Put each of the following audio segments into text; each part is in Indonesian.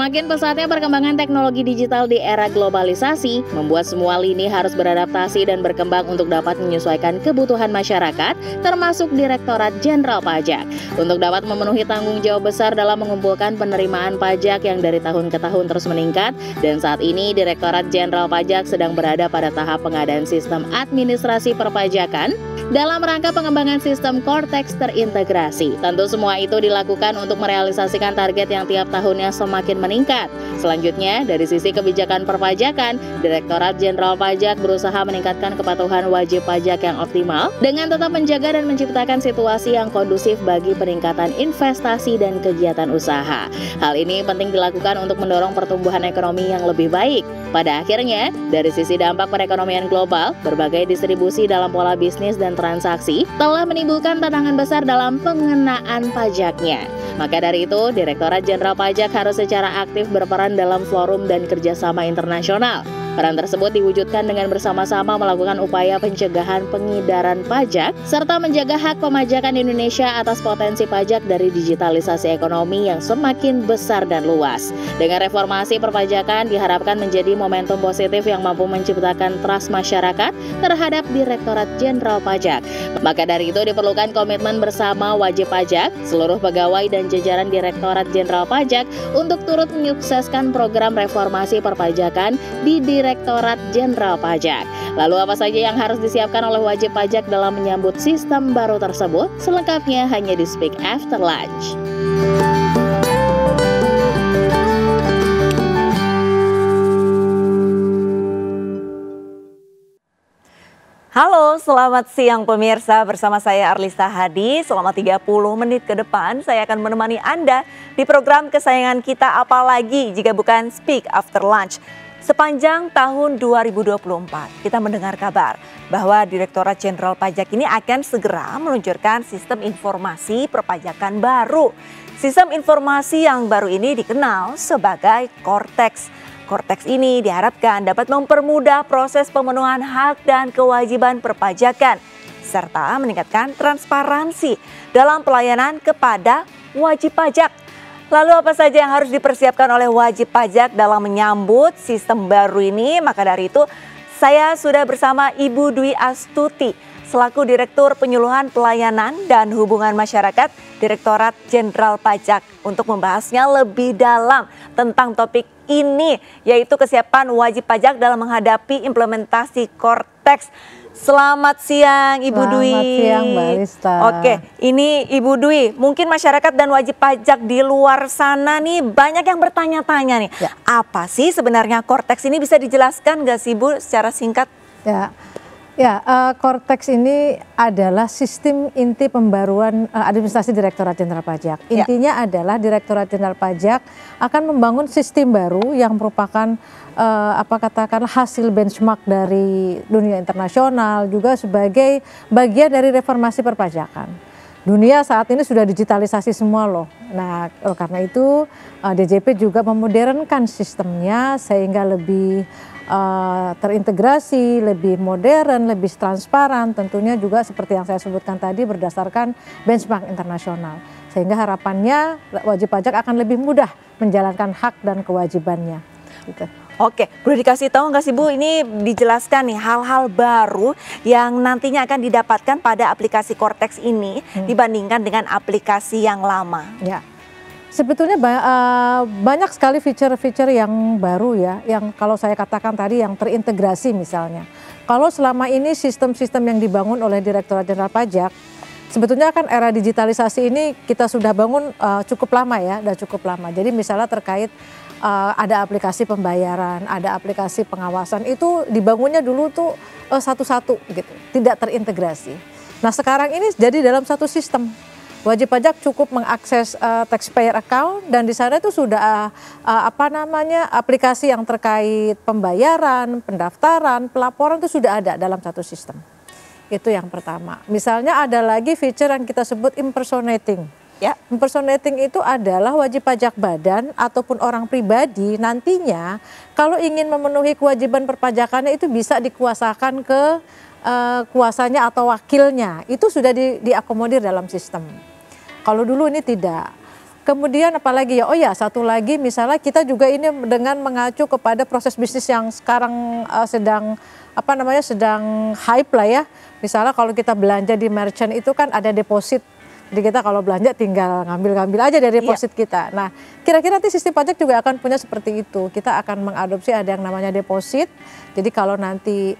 Semakin pesatnya perkembangan teknologi digital di era globalisasi, membuat semua lini harus beradaptasi dan berkembang untuk dapat menyesuaikan kebutuhan masyarakat, termasuk Direktorat Jenderal Pajak. Untuk dapat memenuhi tanggung jawab besar dalam mengumpulkan penerimaan pajak yang dari tahun ke tahun terus meningkat, dan saat ini Direktorat Jenderal Pajak sedang berada pada tahap pengadaan sistem administrasi perpajakan dalam rangka pengembangan sistem Cortex terintegrasi. Tentu semua itu dilakukan untuk merealisasikan target yang tiap tahunnya semakin meningkat. Selanjutnya, dari sisi kebijakan perpajakan, Direktorat Jenderal Pajak berusaha meningkatkan kepatuhan wajib pajak yang optimal dengan tetap menjaga dan menciptakan situasi yang kondusif bagi peningkatan investasi dan kegiatan usaha. Hal ini penting dilakukan untuk mendorong pertumbuhan ekonomi yang lebih baik. Pada akhirnya, dari sisi dampak perekonomian global, berbagai distribusi dalam pola bisnis dan transaksi telah menimbulkan tantangan besar dalam pengenaan pajaknya. Maka dari itu, Direktorat Jenderal Pajak harus secara aktif berperan dalam forum dan kerjasama internasional. Peran tersebut diwujudkan dengan bersama-sama melakukan upaya pencegahan pengidaran pajak, serta menjaga hak pemajakan Indonesia atas potensi pajak dari digitalisasi ekonomi yang semakin besar dan luas. Dengan reformasi perpajakan diharapkan menjadi momentum positif yang mampu menciptakan trust masyarakat terhadap Direktorat Jenderal Pajak. Maka dari itu diperlukan komitmen bersama wajib pajak, seluruh pegawai dan jajaran Direktorat Jenderal Pajak untuk turut menyukseskan program reformasi perpajakan di Direktorat Jenderal Pajak. Lalu apa saja yang harus disiapkan oleh wajib pajak dalam menyambut sistem baru tersebut? Selengkapnya hanya di Speak After Lunch. Halo, selamat siang pemirsa. Bersama saya Arlista Hadi. Selama 30 menit ke depan saya akan menemani Anda di program kesayangan kita, apalagi jika bukan Speak After Lunch. Sepanjang tahun 2024, kita mendengar kabar bahwa Direktorat Jenderal Pajak ini akan segera meluncurkan sistem informasi perpajakan baru. Sistem informasi yang baru ini dikenal sebagai Cortex. Cortex ini diharapkan dapat mempermudah proses pemenuhan hak dan kewajiban perpajakan, serta meningkatkan transparansi dalam pelayanan kepada wajib pajak. Lalu apa saja yang harus dipersiapkan oleh wajib pajak dalam menyambut sistem baru ini? Maka dari itu saya sudah bersama Ibu Dwi Astuti selaku Direktur Penyuluhan Pelayanan dan Hubungan Masyarakat Direktorat Jenderal Pajak untuk membahasnya lebih dalam tentang topik ini, yaitu kesiapan wajib pajak dalam menghadapi implementasi Cortex. Selamat siang Ibu Dwi. Selamat siang Mbak Lista. Oke, ini Ibu Dwi, mungkin masyarakat dan wajib pajak di luar sana nih banyak yang bertanya-tanya nih. Ya. Apa sih sebenarnya Cortex ini, bisa dijelaskan nggak sih Bu secara singkat? Cortex ini adalah sistem inti pembaruan administrasi Direktorat Jenderal Pajak. Intinya adalah Direktorat Jenderal Pajak akan membangun sistem baru yang merupakan katakanlah hasil benchmark dari dunia internasional, juga sebagai bagian dari reformasi perpajakan. Dunia saat ini sudah digitalisasi semua loh. Nah, karena itu DJP juga memodernkan sistemnya sehingga lebih terintegrasi, lebih modern, lebih transparan, tentunya juga seperti yang saya sebutkan tadi berdasarkan benchmark internasional. Sehingga harapannya wajib pajak akan lebih mudah menjalankan hak dan kewajibannya. Gitu. Oke, boleh dikasih tahu nggak sih Bu, ini dijelaskan nih hal-hal baru yang nantinya akan didapatkan pada aplikasi Cortex ini dibandingkan dengan aplikasi yang lama? Ya. Sebetulnya banyak sekali fitur-fitur yang baru ya, yang kalau saya katakan tadi yang terintegrasi misalnya. Kalau selama ini sistem-sistem yang dibangun oleh Direktorat Jenderal Pajak, sebetulnya kan era digitalisasi ini kita sudah bangun cukup lama ya, udah cukup lama. Jadi misalnya terkait ada aplikasi pembayaran, ada aplikasi pengawasan, itu dibangunnya dulu tuh satu-satu gitu, tidak terintegrasi. Nah sekarang ini jadi dalam satu sistem. Wajib pajak cukup mengakses taxpayer account dan di sana itu sudah aplikasi yang terkait pembayaran, pendaftaran, pelaporan itu sudah ada dalam satu sistem. Itu yang pertama. Misalnya ada lagi fitur yang kita sebut impersonating. Ya, impersonating itu adalah wajib pajak badan ataupun orang pribadi nantinya kalau ingin memenuhi kewajiban perpajakannya itu bisa dikuasakan ke kuasanya atau wakilnya. Itu sudah diakomodir dalam sistem. Kalau dulu ini tidak. Kemudian apalagi ya, oh ya satu lagi misalnya kita juga ini dengan mengacu kepada proses bisnis yang sekarang sedang sedang hype lah ya. Misalnya kalau kita belanja di merchant itu kan ada deposit. Jadi kita kalau belanja tinggal ngambil aja dari deposit kita. Nah, kira-kira nanti sistem pajak juga akan punya seperti itu. Kita akan mengadopsi ada yang namanya deposit. Jadi kalau nanti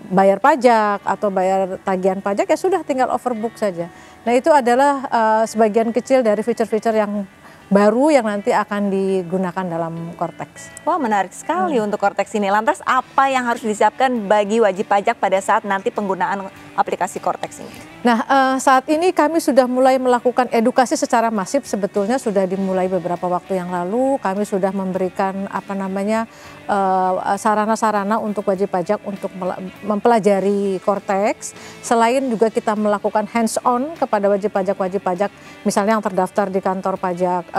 bayar pajak atau bayar tagihan pajak ya sudah tinggal overbook saja. Nah itu adalah sebagian kecil dari fitur-fitur yang baru yang nanti akan digunakan dalam Cortex. Wah, menarik sekali untuk Cortex ini. Lantas apa yang harus disiapkan bagi wajib pajak pada saat nanti penggunaan aplikasi Cortex ini? Nah, saat ini kami sudah mulai melakukan edukasi secara masif, sebetulnya sudah dimulai beberapa waktu yang lalu. Kami sudah memberikan sarana-sarana untuk wajib pajak untuk mempelajari Cortex. Selain juga kita melakukan hands-on kepada wajib pajak, misalnya yang terdaftar di kantor pajak,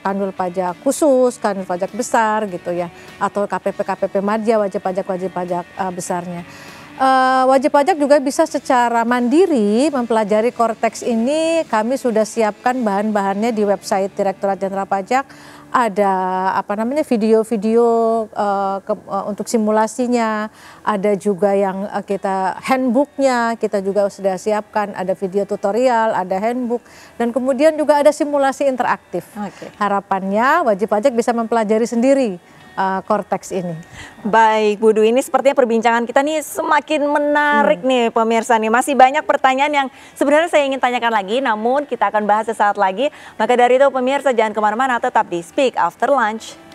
kanwil pajak khusus, kanwil pajak besar gitu ya, atau KPP Madya wajib pajak besarnya. Wajib pajak juga bisa secara mandiri mempelajari Cortex ini. Kami sudah siapkan bahan-bahannya di website Direktorat Jenderal Pajak. Ada video-video untuk simulasinya. Ada juga yang kita handbooknya kita juga sudah siapkan. Ada video tutorial, ada handbook, dan kemudian juga ada simulasi interaktif. Harapannya wajib pajak bisa mempelajari sendiri Cortex ini. Baik, Bu Dwi, ini sepertinya perbincangan kita nih semakin menarik nih pemirsa nih. Masih banyak pertanyaan yang sebenarnya saya ingin tanyakan lagi, namun kita akan bahas sesaat lagi. Maka dari itu pemirsa jangan kemana-mana, tetap di Speak After Lunch.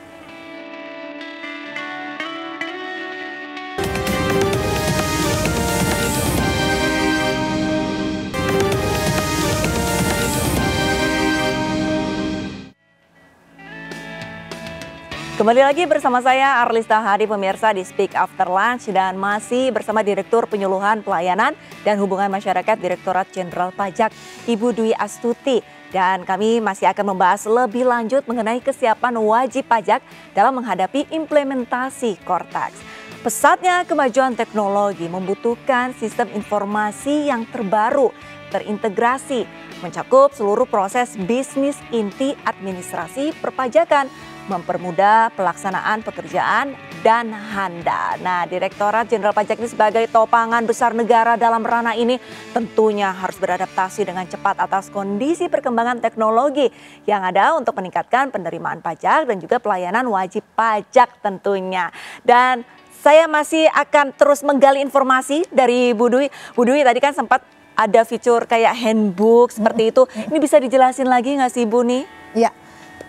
Kembali lagi bersama saya Arlista Hadi pemirsa di Speak After Lunch, dan masih bersama Direktur Penyuluhan Pelayanan dan Hubungan Masyarakat Direktorat Jenderal Pajak Ibu Dwi Astuti, dan kami masih akan membahas lebih lanjut mengenai kesiapan wajib pajak dalam menghadapi implementasi Cortex. Pesatnya kemajuan teknologi membutuhkan sistem informasi yang terbaru, terintegrasi, mencakup seluruh proses bisnis inti administrasi perpajakan, mempermudah pelaksanaan pekerjaan dan handa. Nah, Direktorat Jenderal Pajak ini sebagai topangan besar negara dalam ranah ini tentunya harus beradaptasi dengan cepat atas kondisi perkembangan teknologi yang ada untuk meningkatkan penerimaan pajak dan juga pelayanan wajib pajak tentunya. Dan saya masih akan terus menggali informasi dari Bu Dwi. Bu Dwi tadi kan sempat ada fitur kayak handbook seperti itu. Ini bisa dijelasin lagi nggak sih Bu nih? Ya.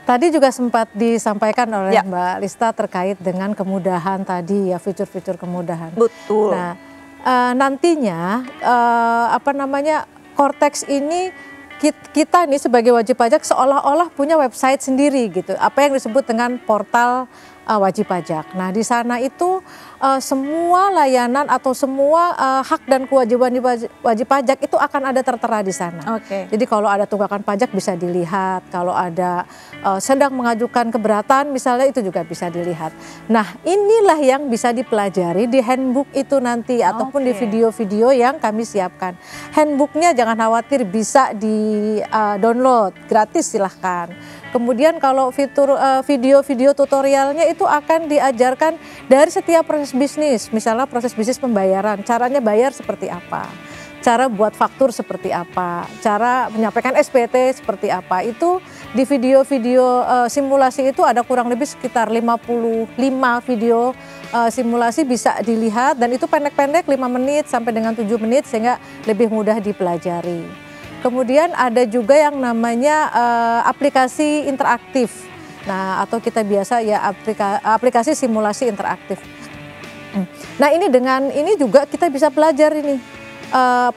Tadi juga sempat disampaikan oleh Mbak Lista terkait dengan kemudahan tadi ya, fitur-fitur kemudahan. Betul. Nah, nantinya Cortex ini kita nih sebagai wajib pajak seolah-olah punya website sendiri gitu. Apa yang disebut dengan portal wajib pajak. Nah, di sana itu semua layanan atau semua hak dan kewajiban wajib pajak itu akan ada tertera di sana. Jadi kalau ada tunggakan pajak bisa dilihat, kalau ada sedang mengajukan keberatan misalnya itu juga bisa dilihat. Nah, inilah yang bisa dipelajari di handbook itu nanti ataupun di video-video yang kami siapkan. Handbooknya jangan khawatir, bisa di-download gratis silahkan. Kemudian kalau fitur video-video tutorialnya itu akan diajarkan dari setiap proses bisnis. Misalnya proses bisnis pembayaran, caranya bayar seperti apa, cara buat faktur seperti apa, cara menyampaikan SPT seperti apa. Itu di video-video simulasi itu ada kurang lebih sekitar 55 video simulasi bisa dilihat, dan itu pendek-pendek 5 menit sampai dengan 7 menit sehingga lebih mudah dipelajari. Kemudian ada juga yang namanya aplikasi interaktif. Nah, atau kita biasa ya aplikasi simulasi interaktif. Nah, ini juga kita bisa belajar ini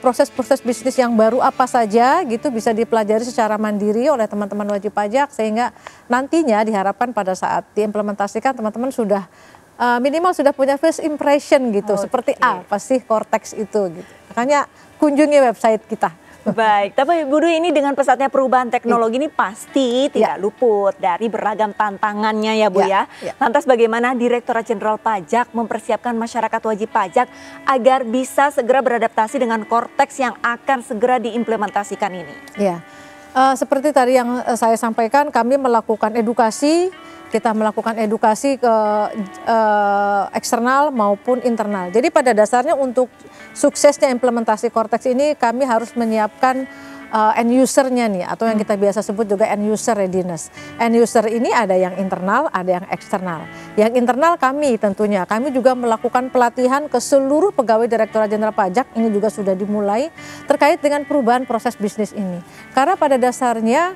proses-proses bisnis yang baru apa saja gitu, bisa dipelajari secara mandiri oleh teman-teman wajib pajak, sehingga nantinya diharapkan pada saat diimplementasikan teman-teman sudah minimal sudah punya first impression gitu, seperti apa sih Cortex itu gitu. Makanya kunjungi website kita. Baik, tapi Bu Dwi, ini dengan pesatnya perubahan teknologi ini pasti tidak luput dari beragam tantangannya ya Bu ya. Lantas bagaimana Direktorat Jenderal Pajak mempersiapkan masyarakat wajib pajak agar bisa segera beradaptasi dengan Cortex yang akan segera diimplementasikan ini? Ya, Seperti tadi yang saya sampaikan, kami melakukan edukasi, kita melakukan edukasi ke eksternal maupun internal. Jadi pada dasarnya untuk suksesnya implementasi Cortex ini kami harus menyiapkan end user-nya nih, atau yang kita biasa sebut juga end user readiness. End user ini ada yang internal, ada yang eksternal. Yang internal kami tentunya, kami juga melakukan pelatihan ke seluruh pegawai Direktorat Jenderal Pajak, ini juga sudah dimulai terkait dengan perubahan proses bisnis ini. Karena pada dasarnya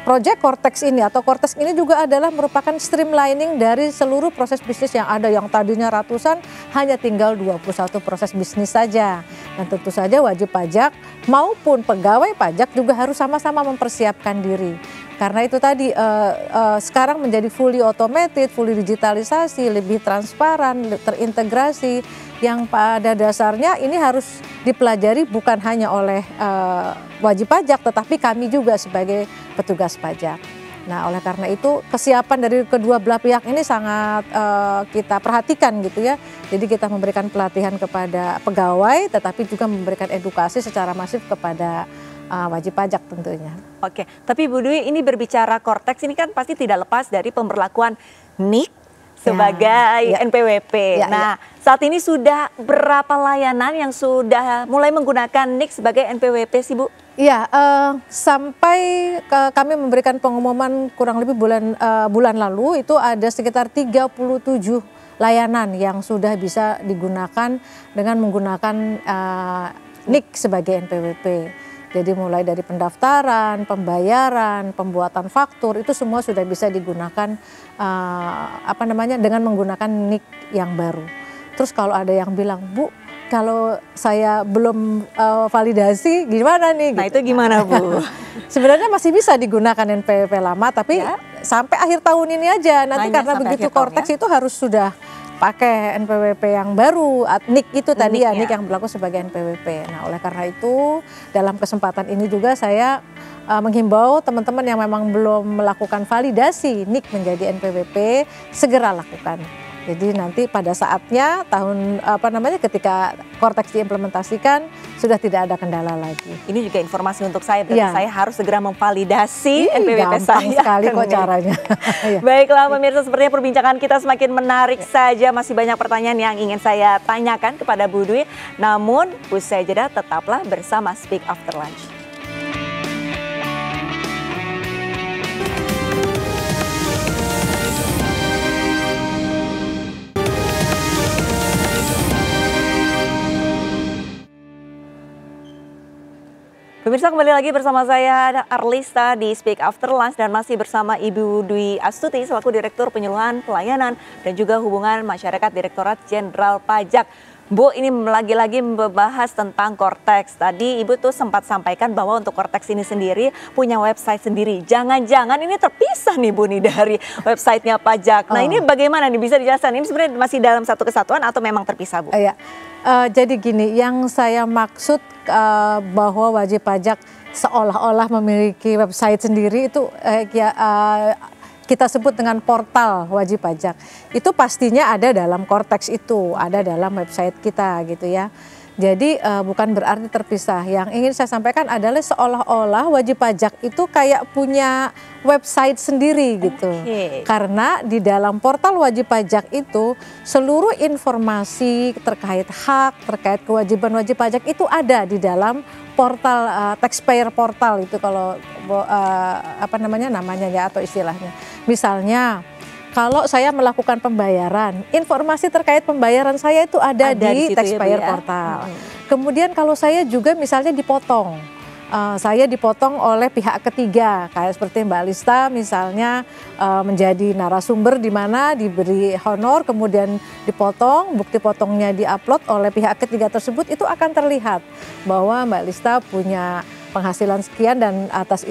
Project Cortex ini atau Cortex ini juga adalah merupakan streamlining dari seluruh proses bisnis yang ada, yang tadinya ratusan hanya tinggal 21 proses bisnis saja. Dan tentu saja wajib pajak maupun pegawai pajak juga harus sama-sama mempersiapkan diri. Karena itu tadi sekarang menjadi fully automated, fully digitalisasi, lebih transparan, terintegrasi, yang pada dasarnya ini harus dipelajari bukan hanya oleh wajib pajak, tetapi kami juga sebagai petugas pajak. Nah, oleh karena itu kesiapan dari kedua belah pihak ini sangat kita perhatikan gitu ya. Jadi kita memberikan pelatihan kepada pegawai, tetapi juga memberikan edukasi secara masif kepada wajib pajak tentunya. Oke, tapi Bu Dwi, ini berbicara Cortex ini kan pasti tidak lepas dari pemberlakuan NIK sebagai NPWP. Nah, saat ini sudah berapa layanan yang sudah mulai menggunakan NIK sebagai NPWP sih Bu? Iya, sampai kami memberikan pengumuman kurang lebih bulan lalu itu ada sekitar 37 layanan yang sudah bisa digunakan dengan menggunakan NIK sebagai NPWP. Jadi mulai dari pendaftaran, pembayaran, pembuatan faktur itu semua sudah bisa digunakan dengan menggunakan NIK yang baru. Terus kalau ada yang bilang, Bu, kalau saya belum validasi gimana nih? Nah gitu. itu gimana Bu? Sebenarnya masih bisa digunakan NPWP lama, tapi sampai akhir tahun ini aja. Nanti karena begitu Cortex itu harus sudah pakai NPWP yang baru, NIK itu tadi NIK yang berlaku sebagai NPWP. Nah, oleh karena itu dalam kesempatan ini juga saya menghimbau teman-teman yang memang belum melakukan validasi NIK menjadi NPWP segera lakukan. Jadi nanti pada saatnya ketika Cortex diimplementasikan sudah tidak ada kendala lagi. Ini juga informasi untuk saya, berarti saya harus segera memvalidasi NPWP saya. Gampang sekali kok caranya. Baiklah pemirsa, sepertinya perbincangan kita semakin menarik saja. Masih banyak pertanyaan yang ingin saya tanyakan kepada Bu Dwi. Namun usai jeda tetaplah bersama Speak After Lunch. Pemirsa, kembali lagi bersama saya Arlista di Speak After Lunch dan masih bersama Ibu Dwi Astuti selaku Direktur Penyuluhan Pelayanan dan juga Hubungan Masyarakat Direktorat Jenderal Pajak. Bu, ini lagi-lagi membahas tentang Cortex. Tadi Ibu tuh sempat sampaikan bahwa untuk Cortex ini sendiri punya website sendiri. Jangan-jangan ini terpisah nih Bu nih dari websitenya pajak. Nah ini bagaimana nih, bisa dijelaskan? Ini sebenarnya masih dalam satu kesatuan atau memang terpisah Bu? Iya. Jadi gini, yang saya maksud bahwa wajib pajak seolah-olah memiliki website sendiri itu kita sebut dengan portal wajib pajak. Itu pastinya ada dalam Cortex itu, ada dalam website kita gitu ya. Jadi bukan berarti terpisah. Yang ingin saya sampaikan adalah seolah-olah wajib pajak itu kayak punya website sendiri gitu. Karena di dalam portal wajib pajak itu seluruh informasi terkait hak, terkait kewajiban wajib pajak itu ada di dalam portal taxpayer portal itu kalau namanya ya atau istilahnya. Misalnya kalau saya melakukan pembayaran, informasi terkait pembayaran saya itu ada di taxpayer portal. Kemudian kalau saya juga misalnya dipotong, saya dipotong oleh pihak ketiga, kayak seperti Mbak Lista misalnya menjadi narasumber di mana diberi honor, kemudian dipotong, bukti potongnya diupload oleh pihak ketiga tersebut, itu akan terlihat bahwa Mbak Lista punya penghasilan sekian dan atas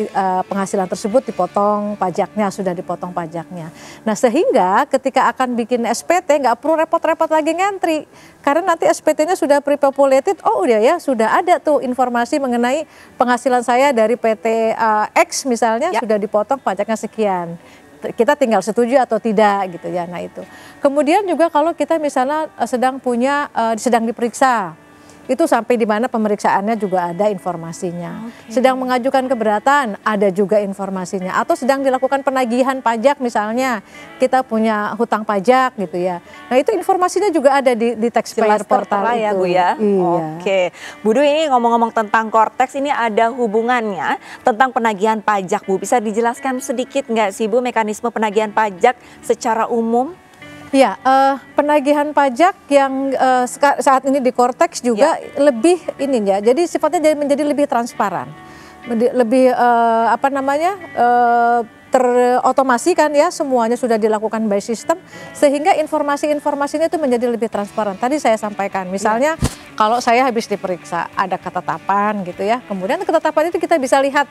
penghasilan tersebut dipotong pajaknya, sudah dipotong pajaknya. Nah sehingga ketika akan bikin SPT nggak perlu repot-repot lagi ngantri. Karena nanti SPT-nya sudah pre-populated, oh udah ya sudah ada tuh informasi mengenai penghasilan saya dari PT X misalnya sudah dipotong pajaknya sekian. Kita tinggal setuju atau tidak gitu ya. Nah itu. Kemudian juga kalau kita misalnya sedang diperiksa. itu sampai di mana pemeriksaannya juga ada informasinya. Sedang mengajukan keberatan, ada juga informasinya. Atau sedang dilakukan penagihan pajak misalnya, kita punya hutang pajak gitu ya. Nah itu informasinya juga ada di taxpayer portal itu. Ya Bu ya. Iya. Oke, Bu Du, ini ngomong-ngomong tentang Kortex, ini ada hubungannya tentang penagihan pajak Bu. Bisa dijelaskan sedikit nggak sih Bu mekanisme penagihan pajak secara umum? Ya, penagihan pajak yang saat ini di Kortex juga lebih ini ya. Jadi sifatnya menjadi lebih transparan, lebih terotomasi kan ya, semuanya sudah dilakukan by system sehingga informasinya itu menjadi lebih transparan. Tadi saya sampaikan, misalnya kalau saya habis diperiksa ada ketetapan gitu ya, kemudian ketetapan itu kita bisa lihat.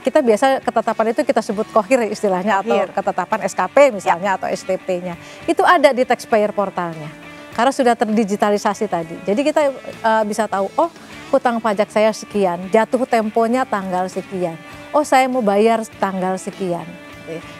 Kita biasa ketetapan itu kita sebut kohir istilahnya, atau ketetapan SKP misalnya atau STP-nya. Itu ada di taxpayer portalnya karena sudah terdigitalisasi tadi. Jadi kita bisa tahu, oh hutang pajak saya sekian, jatuh temponya tanggal sekian. Oh saya mau bayar tanggal sekian.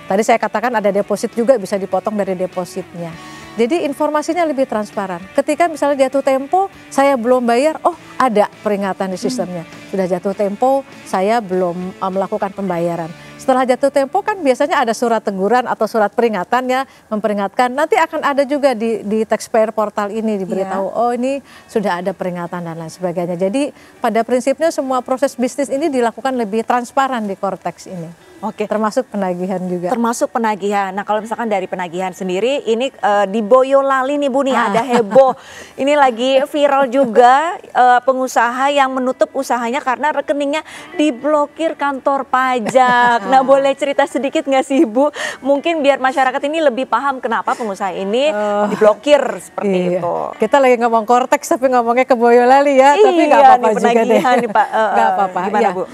Tadi saya katakan ada deposit juga, bisa dipotong dari depositnya. Jadi informasinya lebih transparan. Ketika misalnya jatuh tempo, saya belum bayar, oh ada peringatan di sistemnya. Sudah jatuh tempo, saya belum melakukan pembayaran. Setelah jatuh tempo kan biasanya ada surat teguran atau surat peringatan ya, memperingatkan. Nanti akan ada juga di taxpayer portal ini diberitahu, oh ini sudah ada peringatan dan lain sebagainya. Jadi pada prinsipnya semua proses bisnis ini dilakukan lebih transparan di Kortex ini. Oke. Termasuk penagihan juga. Termasuk penagihan. Nah kalau misalkan dari penagihan sendiri, ini di Boyolali nih Bu nih ada heboh. Ini lagi viral juga pengusaha yang menutup usahanya karena rekeningnya diblokir kantor pajak. Nah boleh cerita sedikit nggak sih Bu? Mungkin biar masyarakat ini lebih paham kenapa pengusaha ini diblokir seperti itu. Kita lagi ngomong Kortex tapi ngomongnya ke Boyolali ya. Tapi nggak apa-apa juga deh. Nih Pak. Nggak apa-apa. Gimana Bu?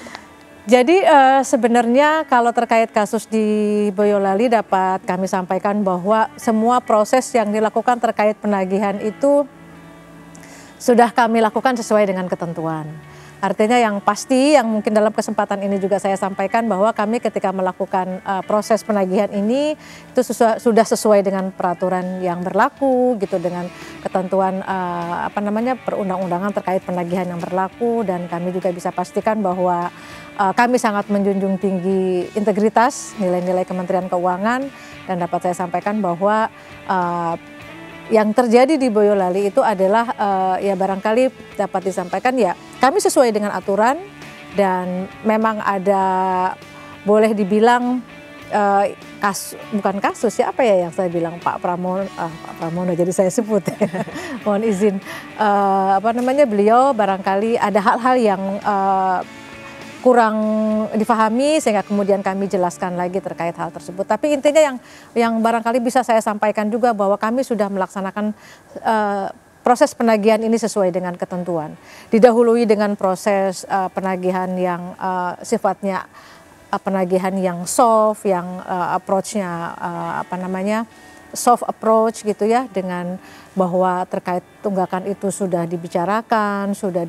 Jadi sebenarnya kalau terkait kasus di Boyolali dapat kami sampaikan bahwa semua proses yang dilakukan terkait penagihan itu sudah kami lakukan sesuai dengan ketentuan. Artinya yang pasti, yang mungkin dalam kesempatan ini juga saya sampaikan bahwa kami ketika melakukan proses penagihan ini itu sudah sesuai dengan peraturan yang berlaku gitu, dengan ketentuan perundang-undangan terkait penagihan yang berlaku, dan kami juga bisa pastikan bahwa kami sangat menjunjung tinggi integritas nilai-nilai Kementerian Keuangan, dan dapat saya sampaikan bahwa yang terjadi di Boyolali itu adalah ya barangkali dapat disampaikan ya kami sesuai dengan aturan, dan memang ada boleh dibilang bukan kasus ya, apa ya yang saya bilang Pak Pramono jadi saya sebut mohon izin beliau barangkali ada hal-hal yang kurang difahami sehingga kemudian kami jelaskan lagi terkait hal tersebut. Tapi intinya yang barangkali bisa saya sampaikan juga bahwa kami sudah melaksanakan proses penagihan ini sesuai dengan ketentuan. Didahului dengan proses penagihan yang sifatnya penagihan yang soft, yang approach-nya soft approach gitu ya, dengan bahwa terkait tunggakan itu sudah dibicarakan, sudah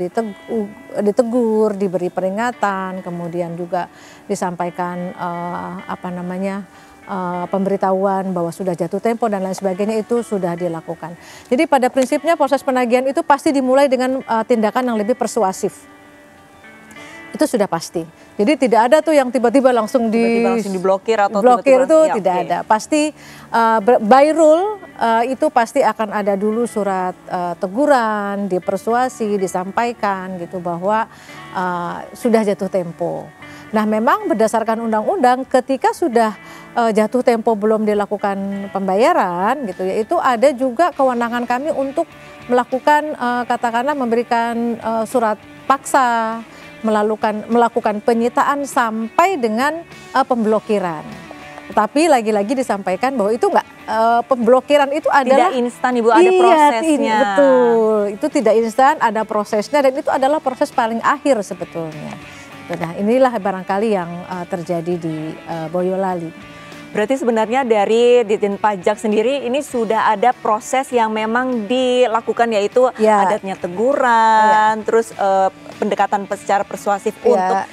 ditegur, diberi peringatan, kemudian juga disampaikan pemberitahuan bahwa sudah jatuh tempo dan lain sebagainya, itu sudah dilakukan. Jadi pada prinsipnya proses penagihan itu pasti dimulai dengan tindakan yang lebih persuasif. Itu sudah pasti. Jadi tidak ada tuh yang tiba-tiba langsung diblokir atau blokir itu tidak ada. Pasti by rule itu pasti akan ada dulu surat teguran, dipersuasi, disampaikan gitu bahwa sudah jatuh tempo. Nah memang berdasarkan undang-undang ketika sudah jatuh tempo belum dilakukan pembayaran gitu ya, itu ada juga kewenangan kami untuk melakukan katakanlah memberikan surat paksa, melakukan penyitaan sampai dengan pemblokiran. Tetapi lagi-lagi disampaikan bahwa itu enggak, pemblokiran itu adalah tidak instan Ibu, ada prosesnya. Betul, itu tidak instan, ada prosesnya, dan itu adalah proses paling akhir sebetulnya. Nah inilah barangkali yang terjadi di Boyolali. Berarti sebenarnya dari Ditjen Pajak sendiri ini sudah ada proses yang memang dilakukan, yaitu adanya teguran, terus pendekatan secara persuasif untuk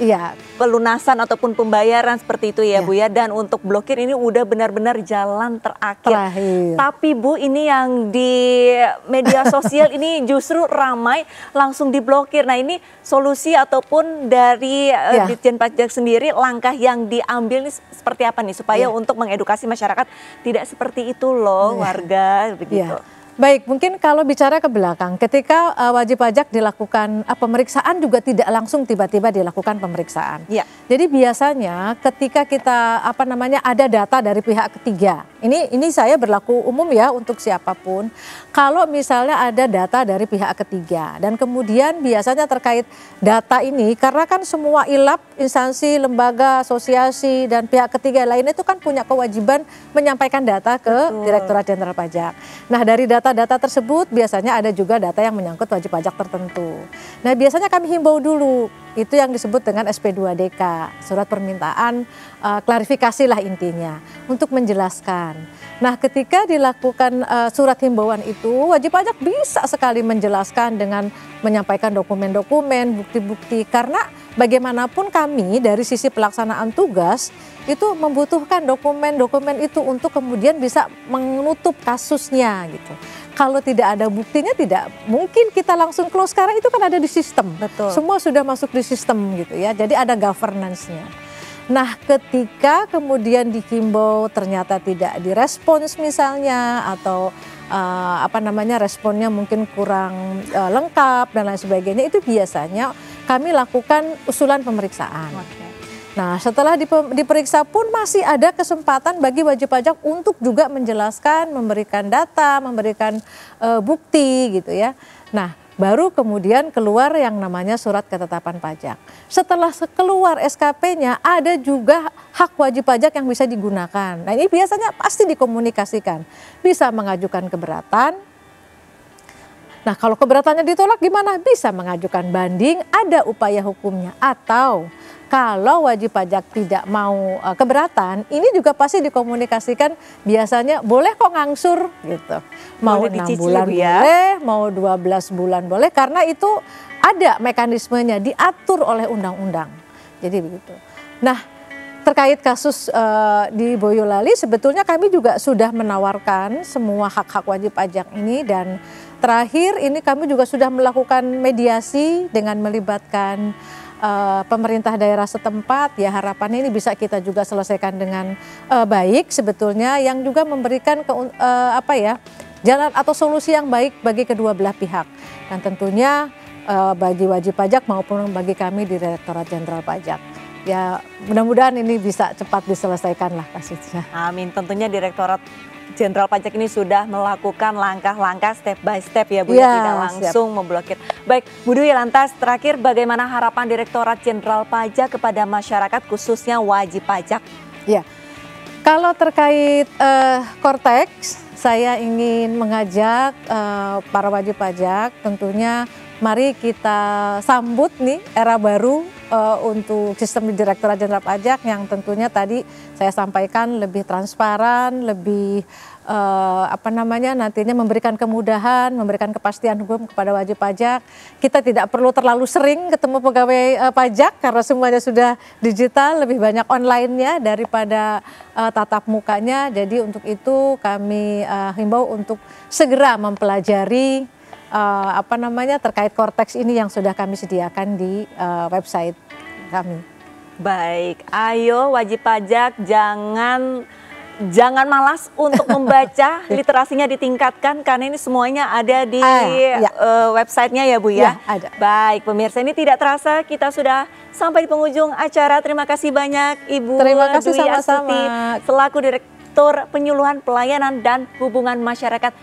pelunasan ataupun pembayaran seperti itu ya Bu ya. Dan untuk blokir ini udah benar-benar jalan terakhir. Tapi Bu, ini yang di media sosial ini justru ramai langsung diblokir. Nah, ini solusi ataupun dari Ditjen Pajak sendiri, langkah yang diambil ini seperti apa nih supaya untuk mengedukasi masyarakat tidak seperti itu loh warga begitu. Baik, mungkin kalau bicara ke belakang, ketika wajib pajak dilakukan pemeriksaan juga tidak langsung tiba-tiba dilakukan pemeriksaan. Jadi biasanya ketika kita ada data dari pihak ketiga, ini saya berlaku umum ya untuk siapapun. Kalau misalnya ada data dari pihak ketiga dan kemudian biasanya terkait data ini, karena kan semua ILAP, instansi, lembaga, asosiasi dan pihak ketiga lain itu kan punya kewajiban menyampaikan data ke Direktorat Jenderal Pajak. Nah, dari data-data tersebut biasanya ada juga data yang menyangkut wajib pajak tertentu. Nah, biasanya kami himbau dulu, itu yang disebut dengan SP2DK, surat permintaan klarifikasi lah intinya, untuk menjelaskan. Nah, ketika dilakukan surat himbauan itu, wajib pajak bisa sekali menjelaskan dengan menyampaikan dokumen-dokumen, bukti-bukti, karena bagaimanapun kami dari sisi pelaksanaan tugas itu membutuhkan dokumen-dokumen itu untuk kemudian bisa menutup kasusnya gitu. Kalau tidak ada buktinya tidak mungkin kita langsung close, karena itu kan ada di sistem. Semua sudah masuk di sistem gitu ya. Jadi ada governance-nya. Nah, ketika kemudian dihimbau ternyata tidak direspons misalnya, atau responnya mungkin kurang lengkap dan lain sebagainya, itu biasanya kami lakukan usulan pemeriksaan. Nah, setelah diperiksa pun masih ada kesempatan bagi wajib pajak untuk juga menjelaskan, memberikan data, memberikan bukti gitu ya. Nah, baru kemudian keluar yang namanya surat ketetapan pajak. Setelah keluar SKP-nya, ada juga hak wajib pajak yang bisa digunakan. Nah, ini biasanya pasti dikomunikasikan. Bisa mengajukan keberatan. Nah, kalau keberatannya ditolak gimana? Bisa mengajukan banding, ada upaya hukumnya. Atau kalau wajib pajak tidak mau keberatan, ini juga pasti dikomunikasikan, biasanya boleh kok ngangsur gitu. Mau 6 bulan boleh, mau 12 bulan boleh, karena itu ada mekanismenya, diatur oleh undang-undang. Jadi begitu. Nah, terkait kasus di Boyolali, sebetulnya kami juga sudah menawarkan semua hak-hak wajib pajak ini, dan terakhir ini kami juga sudah melakukan mediasi dengan melibatkan pemerintah daerah setempat. Ya, harapannya ini bisa kita juga selesaikan dengan baik sebetulnya, yang juga memberikan jalan atau solusi yang baik bagi kedua belah pihak, dan tentunya bagi wajib pajak maupun bagi kami di Direktorat Jenderal Pajak. Ya, mudah-mudahan ini bisa cepat diselesaikan lah kasusnya. Amin. Tentunya Direktorat Jenderal Pajak ini sudah melakukan langkah-langkah step by step ya Bu, tidak langsung memblokir. Baik, Bu Dwi, lantas terakhir bagaimana harapan Direktorat Jenderal Pajak kepada masyarakat khususnya wajib pajak? Ya, kalau terkait Kortex, saya ingin mengajak para wajib pajak, tentunya mari kita sambut nih era baru untuk sistem di Direktorat Jenderal Pajak, yang tentunya tadi saya sampaikan lebih transparan, lebih nantinya memberikan kemudahan, memberikan kepastian hukum kepada wajib pajak. Kita tidak perlu terlalu sering ketemu pegawai pajak karena semuanya sudah digital, lebih banyak online-nya daripada tatap mukanya. Jadi untuk itu kami himbau untuk segera mempelajari terkait Kortex ini yang sudah kami sediakan di website kami. Baik, ayo wajib pajak jangan malas untuk membaca, literasinya ditingkatkan karena ini semuanya ada di websitenya ya Bu ya. Ada. Baik pemirsa, ini tidak terasa kita sudah sampai di penghujung acara. Terima kasih banyak Ibu Dwi Astuti selaku Direktur Penyuluhan Pelayanan dan Hubungan Masyarakat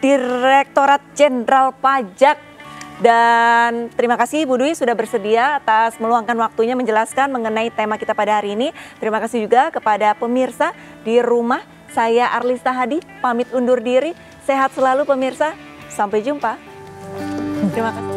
Direktorat Jenderal Pajak. Dan terima kasih Bu Dwi sudah bersedia atas meluangkan waktunya menjelaskan mengenai tema kita pada hari ini. Terima kasih juga kepada pemirsa di rumah. Saya Arlista Hadi pamit undur diri. Sehat selalu pemirsa. Sampai jumpa. Terima kasih.